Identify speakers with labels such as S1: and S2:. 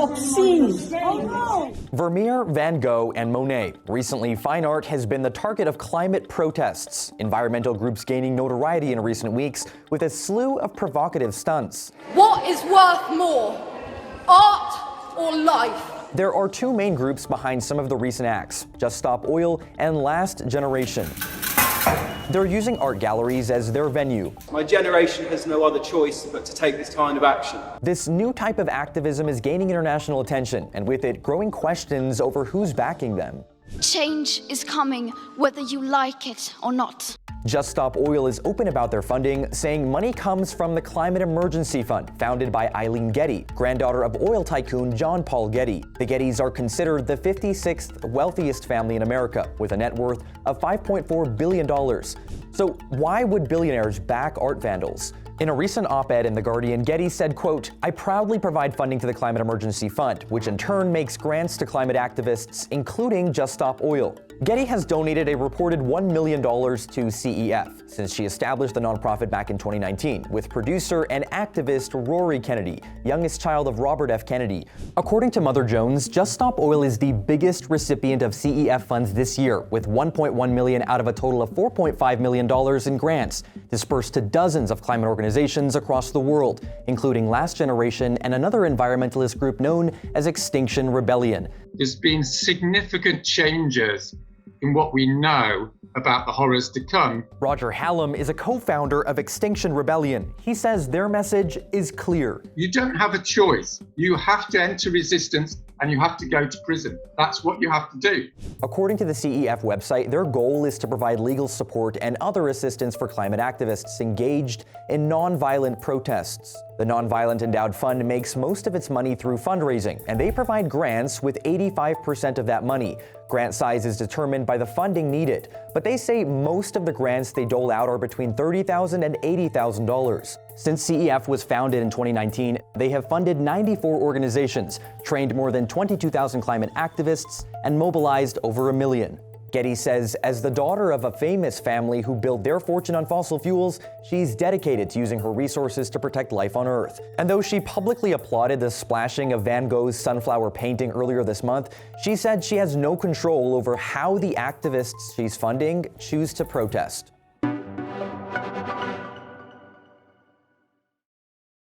S1: obscene. Oh no!
S2: Vermeer, Van Gogh, and Monet. Recently, fine art has been the target of climate protests, environmental groups gaining notoriety in recent weeks with a slew of provocative stunts.
S3: What is worth more, art or life?
S2: There are two main groups behind some of the recent acts: Just Stop Oil and Last Generation. They're using art galleries as their venue.
S4: My generation has no other choice but to take this kind of action.
S2: This new type of activism is gaining international attention, and with it, growing questions over who's backing them.
S5: Change is coming, whether you like it or not.
S2: Just Stop Oil is open about their funding, saying money comes from the Climate Emergency Fund, founded by Getty, granddaughter of oil tycoon John Paul Getty. The Gettys are considered the 56th wealthiest family in America, with a net worth of $5.4 billion. So why would billionaires back art vandals? In a recent op-ed in The Guardian, Getty said, quote, "I proudly provide funding to the Climate Emergency Fund, which in turn makes grants to climate activists, including Just Stop Oil." Getty has donated a reported $1 million to CEF since she established the nonprofit back in 2019 with producer and activist Rory Kennedy, youngest child of Robert F. Kennedy. According to Mother Jones, Just Stop Oil is the biggest recipient of CEF funds this year, with $1.1 million out of a total of $4.5 million in grants dispersed to dozens of climate organizations across the world, including Last Generation and another environmentalist group known as Extinction Rebellion.
S6: There's been significant changes in what we know about the horrors to come.
S2: Roger Hallam is a co-founder of Extinction Rebellion. He says their message is clear.
S6: You don't have a choice. You have to enter resistance and you have to go to prison. That's what you have to do.
S2: According to the CEF website, their goal is to provide legal support and other assistance for climate activists engaged in nonviolent protests. The Nonviolent Endowed Fund makes most of its money through fundraising, and they provide grants with 85% of that money. Grant size is determined by the funding needed, but they say most of the grants they dole out are between $30,000 and $80,000. Since CEF was founded in 2019, they have funded 94 organizations, trained more than 22,000 climate activists, and mobilized over 1 million. Getty says, as the daughter of a famous family who built their fortune on fossil fuels, she's dedicated to using her resources to protect life on Earth. And though she publicly applauded the splashing of Van Gogh's sunflower painting earlier this month, she said she has no control over how the activists she's funding choose to protest.